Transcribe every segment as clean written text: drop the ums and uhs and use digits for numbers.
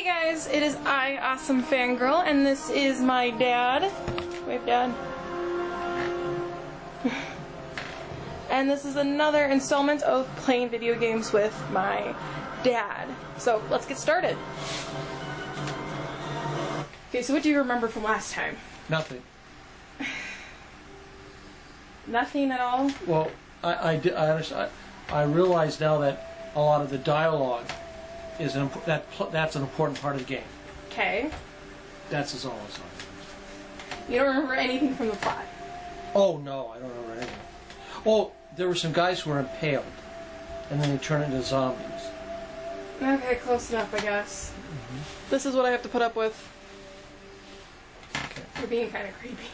Hey guys, it is I, Awesome Fangirl, and this is my dad. Wave, Dad. And this is another installment of playing video games with my dad. So, let's get started. Okay, so what do you remember from last time? Nothing. Nothing at all? Well, I realize now that a lot of the dialogue is that's an important part of the game. Okay. That's as all as I. You don't remember anything from the plot? Oh no, I don't remember anything. Oh, there were some guys who were impaled, and then they turned into zombies. Okay, close enough, I guess. Mm-hmm. This is what I have to put up with. Okay. You're being kind of creepy.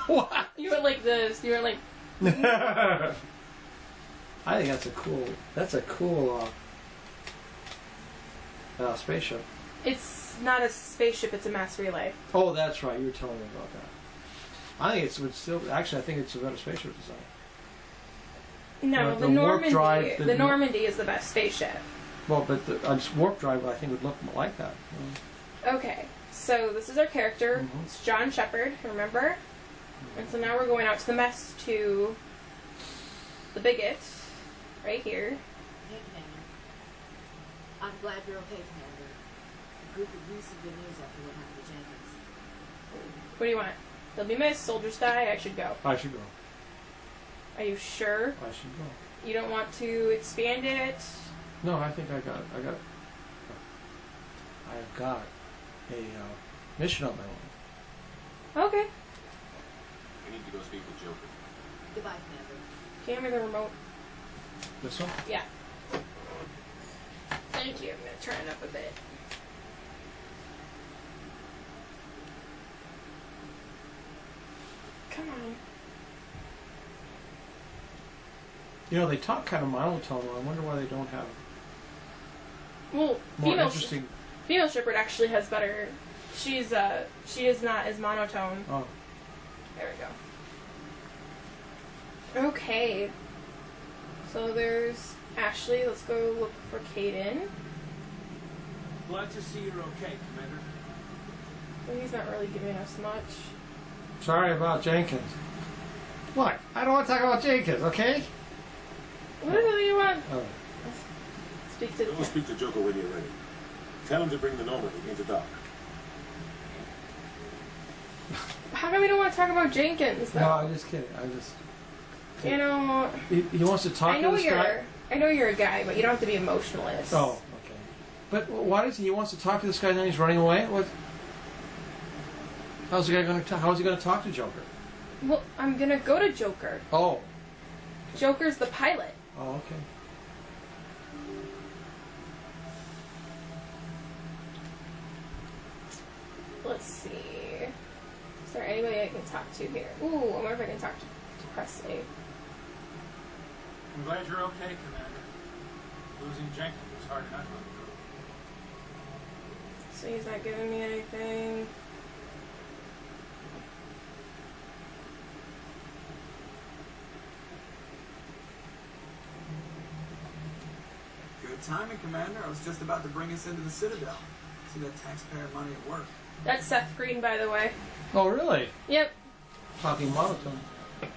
What? You went like this. You went like. I think that's a cool spaceship. It's not a spaceship, it's a mass relay. Oh, that's right. You were telling me about that. I think I think it's a better spaceship design. No, the Normandy. The Normandy is the best spaceship. Well, but the warp drive I think would look like that. Okay, so this is our character. Mm-hmm. It's John Shepard. Remember? And so now we're going out to the mess to the bigot, right here. Hey, Commander. I'm glad you're okay, Commander. The group could use some good news after what happened to Jenkins. What do you want? They'll be missed, soldiers die, I should go. I should go. Are you sure? I should go. You don't want to expand it? No, I think I've got a mission on my own. Okay. I need to go speak with Joker. Goodbye, Commander. Can you hand me the remote? This one? Yeah. Thank you. I'm going to turn it up a bit. Come on. You know, they talk kind of monotone. I wonder why they don't have Well, more interesting. Female Shepard actually has better. She is not as monotone. Oh. There we go. Okay. So there's Ashley. Let's go look for Kaden. Glad to see you're okay, Commander. Well, he's not really giving us much. Sorry about Jenkins. What? I don't want to talk about Jenkins, okay? What the hell do you want? Oh. Speak to the Go speak to Joker when you're ready. Tell him to bring the Normandy into dock. How come we don't want to talk about Jenkins, though? No, I'm just kidding. You know... He wants to talk to this guy? I know you're a guy, but you don't have to be emotionalist. Oh, okay. But why does he wants to talk to this guy and then he's running away? What? How's he going to talk to Joker? Well, I'm going to go to Joker. Oh. Joker's the pilot. Oh, okay. Let's see. Is there anybody I can talk to here? Ooh, I wonder if I can talk to Presley. I'm glad you're okay, Commander. Losing Jenkins was hard enough. So he's not giving me anything. Good timing, Commander. I was just about to bring us into the Citadel. See that taxpayer money at work. That's Seth Green, by the way. Oh, really? Yep. Talking monotone.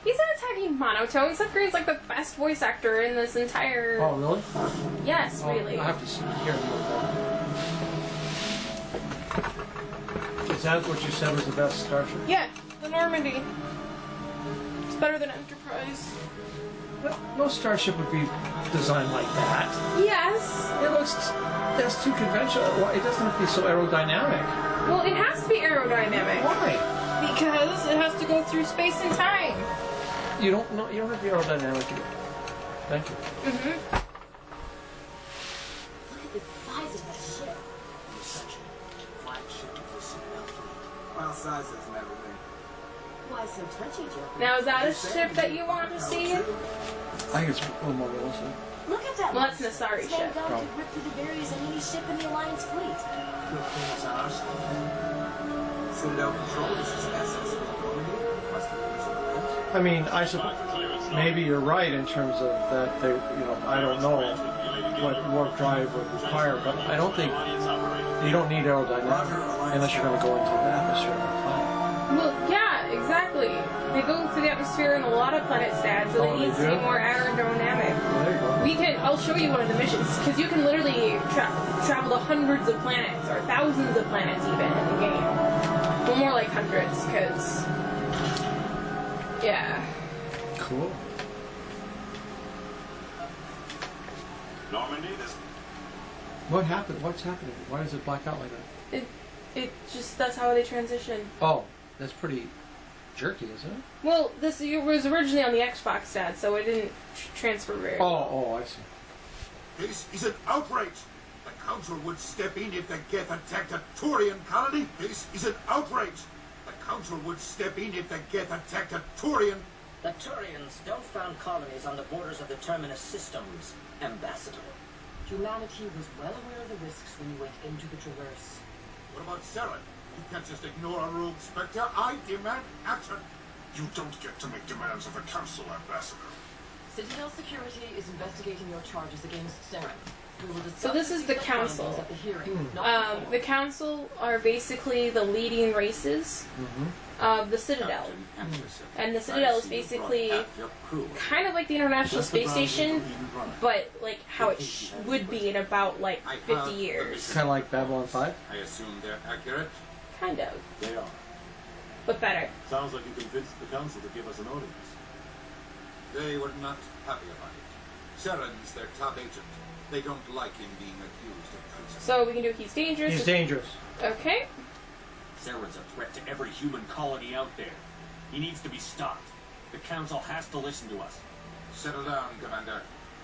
He's not attacking monotone. Seth Green's like the best voice actor in this entire... Oh, really? Yes, really. I have to hear it. Is that what you said was the best starship? Yeah, the Normandy. It's better than Enterprise. But no starship would be designed like that. Yes. That's too conventional. It doesn't have to be so aerodynamic. Well, it has to be aerodynamic. Why? Because it has to go through space and time. You don't have to be aerodynamic. Thank you. Mm-hmm. Look at the size of that ship. It's such a flagship of the Citadel fleet. Well, size doesn't matter to me. Why so touchy, Joker? Now, is that a ship that you want to see? I think it's a little more realistic. Look at that. Well, that's Nasari It's ship. down to rip through the barriers of any ship in the Alliance fleet. Good things on our side. Citadel Control, this is SS Normandy. Requesting permission to land. I mean, I suppose maybe you're right in terms of that. I don't know. what warp drive would require, but I don't think you don't need aerodynamic unless you're going to go into the atmosphere of a planet. Well, yeah, exactly. They go through the atmosphere in a lot of planet stats, so Oh, it needs they to be do? more aerodynamic. Well, there you go. We can. I'll show you one of the missions because you can literally travel to hundreds of planets or thousands of planets even in the game. Well, more like hundreds, because yeah. Cool. Normandy, this What happened? What's happening? Why does it black out like that? It just that's how they transition. Oh, that's pretty jerky, isn't it? Well, this was originally on the Xbox stat, so it didn't transfer very well. Oh, I see. This is an outrage. The Council would step in if the Geth attacked a Turian colony. This is an outrage. The Council would step in if the Geth attacked a Turian. The Turians don't found colonies on the borders of the Terminus systems, Ambassador. Humanity was well aware of the risks when you went into the Traverse. What about Saren? You can't just ignore a rogue Spectre. I demand action. you don't get to make demands of the Council, Ambassador. Citadel Security is investigating your charges against Saren. We will discuss So this is the these Council. findings at the hearing, not before. The Council are basically the leading races of the Citadel. And the Citadel is basically kind of like the International Space Station, but like how it would be in about like 50 years. Kind of like Babylon 5. I assume they're accurate. Kind of, They are. but better. Sounds like you convinced the Council to give us an audience. They were not happy about it. Saren's their top agent. They don't like him being accused of treason. So we can do he's dangerous. He's dangerous. Okay. Saren's a threat to every human colony out there. He needs to be stopped. The Council has to listen to us. Settle down, Commander.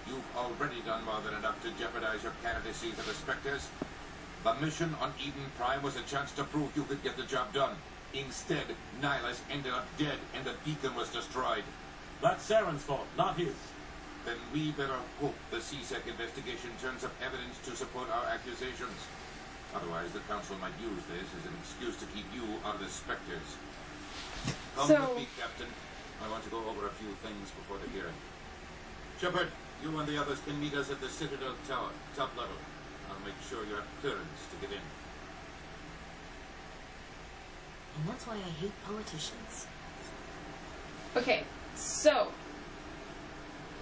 You've already done more than enough to jeopardize your candidacy for the Spectres. The mission on Eden Prime was a chance to prove you could get the job done. Instead, Nihilus ended up dead and the beacon was destroyed. That's Saren's fault, not his. Then we better hope the CSEC investigation turns up evidence to support our accusations. Otherwise, the Council might use this as an excuse to keep you out of the Spectres. Come So- with me, Captain. I want to go over a few things before the hearing. Shepard, you and the others can meet us at the Citadel Tower, top level. I'll make sure you have clearance to get in. And that's why I hate politicians. Okay. So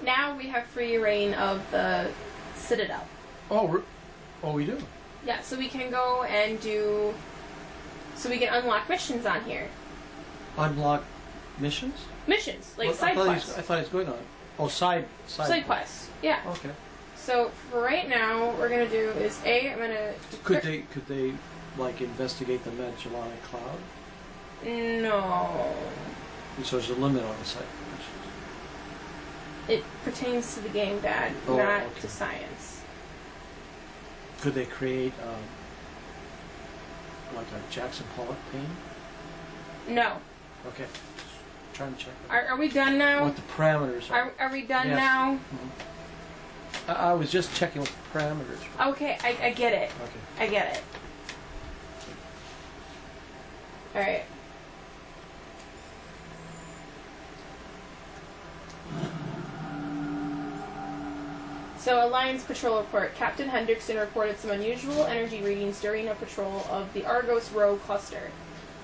now we have free reign of the Citadel. Oh, we do. Yeah. So we can go and do. So we can unlock missions on here. Unlock missions? Missions like Well, side I quests. thought he's going on. Oh, side Side quests. Yeah. Okay. So for right now, what we're gonna do is I'm gonna. Could they like investigate the Magellanic Cloud? No. So there's a limit on the side missions. It pertains to the game, Dad, Oh, not okay. to science. Could they create like a Jackson Pollock painting? No. Okay. Just trying to check that. Are we done now? What the parameters are. Are we done Yes. now? I was just checking what the parameters were. Okay, I get it. Okay. I get it. Alright. So, Alliance Patrol Report. Captain Hendrickson reported some unusual energy readings during a patrol of the Argos Rho cluster.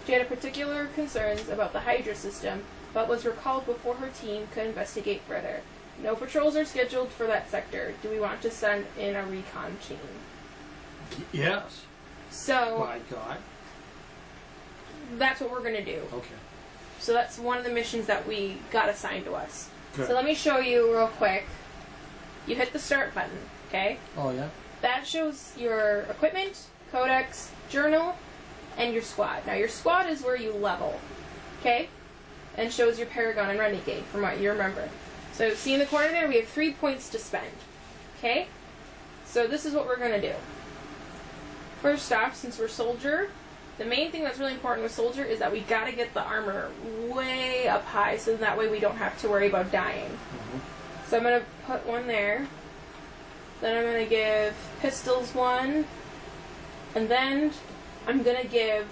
She had particular concerns about the Hydra system, but was recalled before her team could investigate further. No patrols are scheduled for that sector. Do we want to send in a recon team? Yes. So, My God. that's what we're going to do. Okay. So that's one of the missions that we got assigned to us. Good. So let me show you real quick. You hit the start button, okay? Oh yeah. That shows your equipment, codex, journal, and your squad. Now your squad is where you level, okay? And shows your Paragon and Renegade from what you remember. So see in the corner there, we have 3 points to spend, okay? So this is what we're going to do. First off, since we're Soldier, the main thing that's really important with Soldier is that we got to get the armor way up high so that way we don't have to worry about dying. So I'm going to put one there. Then I'm going to give pistols one. And then I'm going to give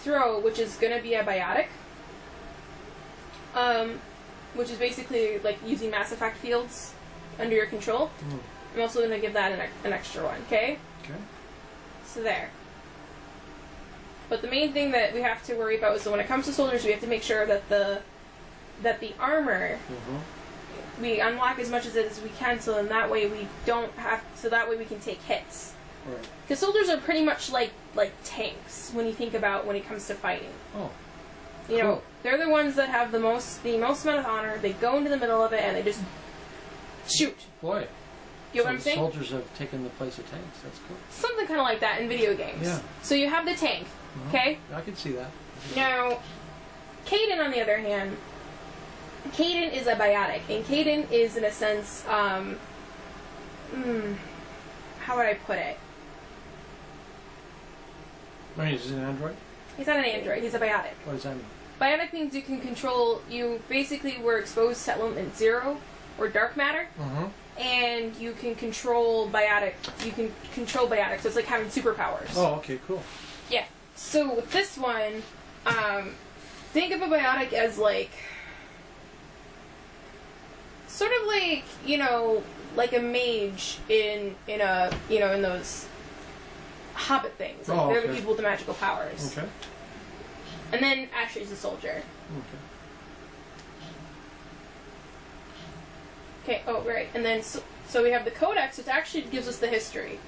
throw, which is going to be a biotic. Which is basically like using Mass Effect fields under your control. I'm also going to give that an extra one, okay? Okay. So there. But the main thing that we have to worry about is that when it comes to soldiers, we have to make sure that the armor, we unlock as much of it as we can, so then that way we don't have, so that way we can take hits. Right. Because soldiers are pretty much like tanks when you think about when it comes to fighting. Oh. You know, Cool. they're the ones that have the most amount of honor. They go into the middle of it and they just shoot. Boy. You know what I'm saying? Soldiers have taken the place of tanks. That's cool. Something kind of like that in video games. Yeah. So you have the tank, okay? I can see that. Now, Kaidan, on the other hand, Kaidan is a biotic, and Kaidan is, in a sense, how would I put it? Wait, is he an android? He's not an android, he's a biotic. What does that mean? Biotic means you can control, you basically were exposed to element 0, or dark matter, and you can control biotic, so it's like having superpowers. Oh, okay, cool. Yeah. So with this one, think of a biotic as like, sort of like, you know, like a mage in those Hobbit things. Like they're the people with the magical powers. Okay. And then Ashley's a soldier. Okay, oh, right. And then, so we have the Codex, which actually gives us the history.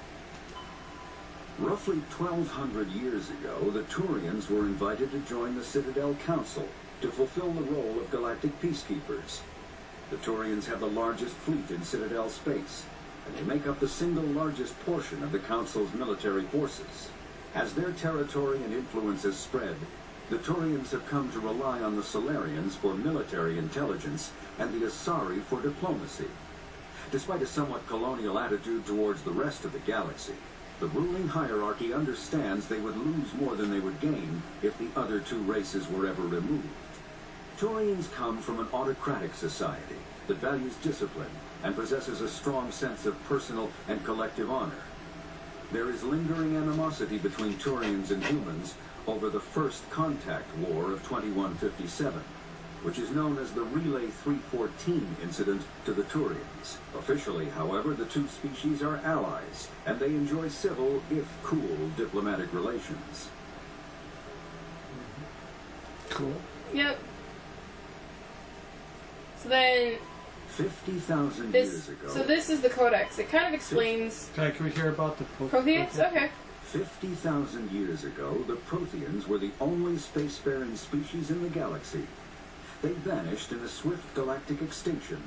Roughly 1,200 years ago, the Turians were invited to join the Citadel Council to fulfill the role of galactic peacekeepers. The Turians have the largest fleet in Citadel space, and they make up the single largest portion of the Council's military forces. As their territory and influence has spread, the Turians have come to rely on the Solarians for military intelligence and the Asari for diplomacy. Despite a somewhat colonial attitude towards the rest of the galaxy, the ruling hierarchy understands they would lose more than they would gain if the other two races were ever removed. Turians come from an autocratic society that values discipline and possesses a strong sense of personal and collective honor. There is lingering animosity between Turians and humans over the First Contact War of 2157, which is known as the Relay 314 incident to the Turians. Officially, however, the two species are allies, and they enjoy civil, if cool, diplomatic relations. Cool. Yep. So then... 50,000 years ago... So this is the Codex. It kind of explains... Can we hear about the Protheans? Okay. 50,000 years ago, the Protheans were the only spacefaring species in the galaxy. They vanished in a swift galactic extinction.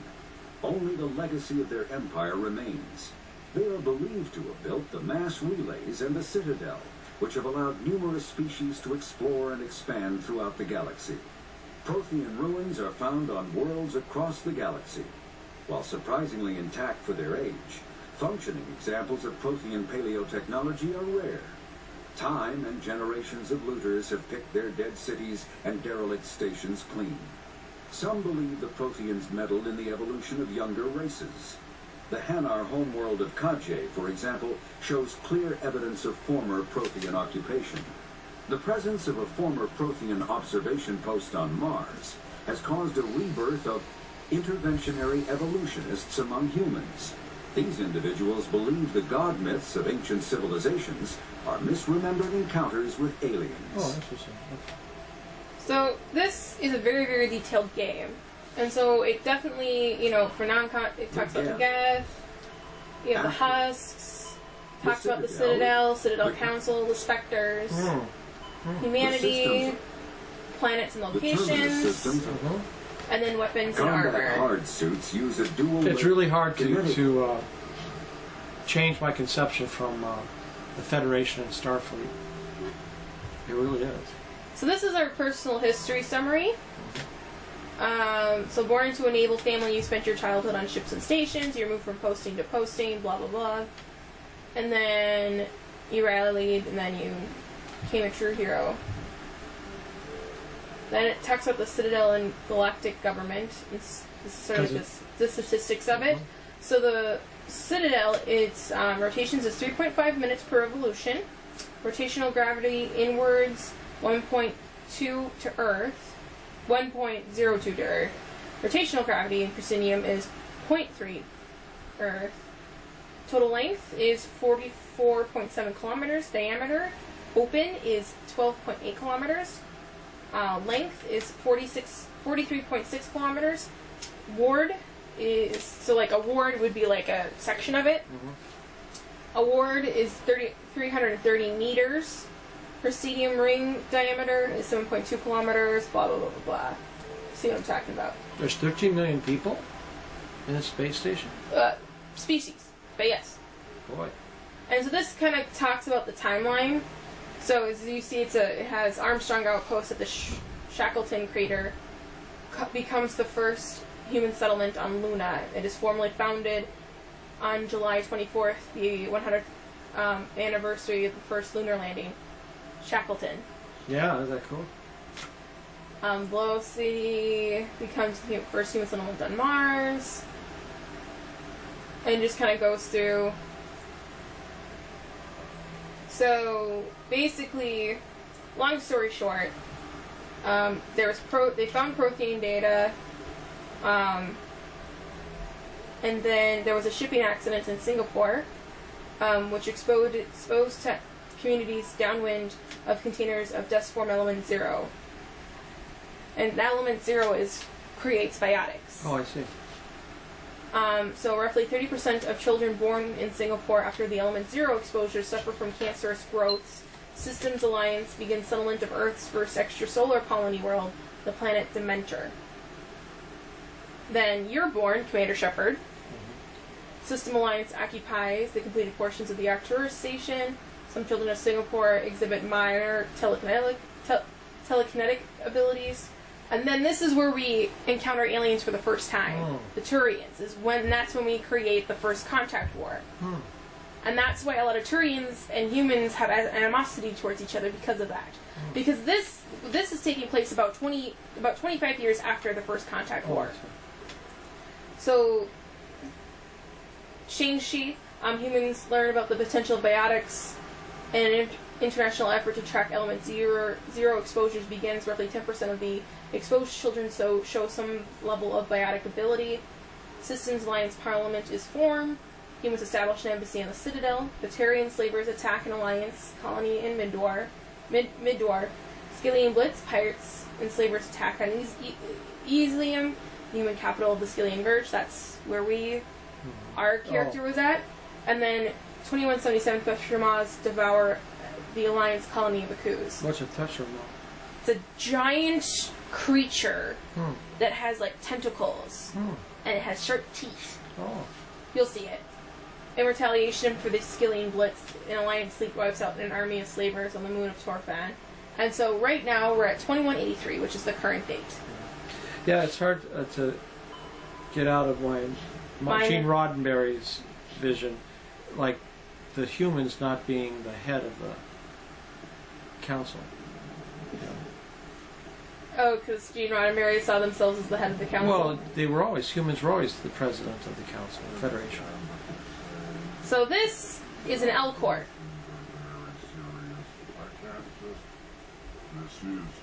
Only the legacy of their empire remains. They are believed to have built the mass relays and the Citadel, which have allowed numerous species to explore and expand throughout the galaxy. Prothean ruins are found on worlds across the galaxy. While surprisingly intact for their age, functioning examples of Prothean paleotechnology are rare. Time and generations of looters have picked their dead cities and derelict stations clean. Some believe the Protheans meddled in the evolution of younger races. The Hanar homeworld of Kaje, for example, shows clear evidence of former Prothean occupation. The presence of a former Prothean observation post on Mars has caused a rebirth of interventionary evolutionists among humans. These individuals believe the god myths of ancient civilizations are misremembered encounters with aliens. Oh, interesting. Okay. So this is a very, very detailed game. And so it definitely, you know, for it talks about the Geth, you have the Husks, talks about the Citadel Council, the Spectres, humanity, planets and locations, and then weapons and armor. Hard suits use a dual. It's really hard to change my conception from the Federation and Starfleet. It really is. So this is our personal history summary. So born into a naval family, you spent your childhood on ships and stations. You moved from posting to posting, blah blah blah, and then you rallied, and then you became a true hero. Then it talks about the Citadel and galactic government. It's sort of the statistics of it. So the Citadel, its rotations is 3.5 minutes per revolution. Rotational gravity inwards 1.2 to Earth, 1.02 to Earth. Rotational gravity in proscenium is 0.3 Earth. Total length is 44.7 kilometers. Diameter, open, is 12.8 kilometers. Length is 43.6 kilometers. Ward is, so like a ward would be like a section of it. A ward is 330 meters. Presidium ring diameter is 7.2 kilometers. Blah, blah, blah, blah, blah. See what I'm talking about? There's 13 million people in a space station? Species, but yes. Boy. And so this kind of talks about the timeline. So as you see, it has Armstrong Outpost at the Shackleton crater. Becomes the first human settlement on Luna. It is formally founded on July 24th, the 100th anniversary of the first lunar landing. Shackleton. Yeah, is that cool? Velocity becomes the first human settlement on Mars. And just kind of goes through. So basically, long story short, they found protein data, and then there was a shipping accident in Singapore, which exposed communities downwind of containers of dust form element 0. And that element 0 creates biotics. Oh, I see. So roughly 30% of children born in Singapore after the element 0 exposure suffer from cancerous growths. Systems Alliance begins settlement of Earth's first extrasolar colony world, the planet Dementor. Then you're born, Commander Shepard. System Alliance occupies the completed portions of the Arcturus station. Some children of Singapore exhibit minor telekinetic abilities. And then this is where we encounter aliens for the first time. The Turians. That's when we create the first contact war. And that's why a lot of Turians and humans have animosity towards each other because of that. Because this is taking place about 25 years after the first contact war. So Shang-Chi, humans learn about the potential of biotics, and an international effort to track element zero exposures begins. Roughly 10% of the exposed children show some level of biotic ability. Systems Alliance Parliament is formed. Humans establish an embassy on the Citadel. The Turian slavers attack an Alliance colony in Middor. Skillian Blitz, pirates and slavers attack on Elysium, the human capital of the Skillian Verge. That's where our character was at. And then 2177 Theshromaz devour the Alliance colony of Akuz. What's a Theshromaz? It's a giant creature that has like tentacles, and it has sharp teeth. You'll see it. In retaliation for the Skillian Blitz, an Alliance fleet wipes out an army of slavers on the moon of Torfan. And so right now we're at 2183, which is the current date. Yeah, it's hard to get out of Gene Roddenberry's vision, like the humans not being the head of the council. Oh, because Gene Roddenberry saw themselves as the head of the council? Well, humans were always the president of the council, the Federation. So this is an L Corp. This is serious.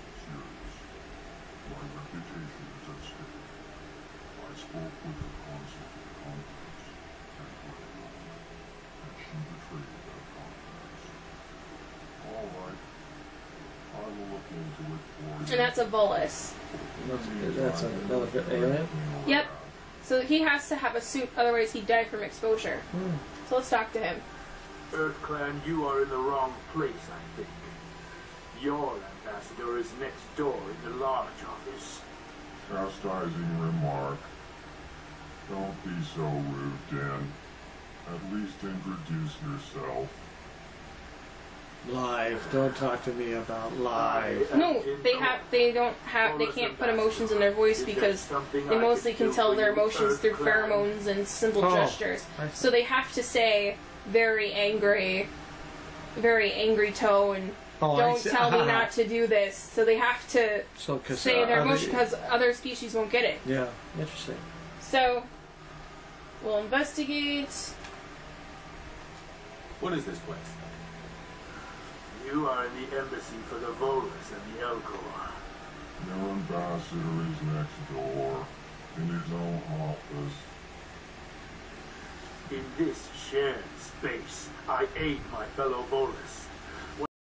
My reputation is at stake. I spoke with the consul of the conference and she betrayed that confidence. All right. I will look into it for you. And that's a Volus. That's another alien? Yep. So he has to have a suit, otherwise he'd die from exposure. So let's talk to him. EarthClan, you are in the wrong place, I think. Your ambassador is next door in the large office. Chastising remark. Don't be so rude, Dan. At least introduce yourself. Live. Don't talk to me about live. No, they can't put emotions in their voice because they mostly can tell their emotions through pheromones and simple gestures. So they have to say very angry tone. Don't tell me not to do this. So they have to say their emotion because other species won't get it. Yeah, interesting. So we'll investigate. What is this place? You are in the embassy for the Volus and the Elcor. Your ambassador is next door, in his own office. In this shared space, I aid my fellow Volus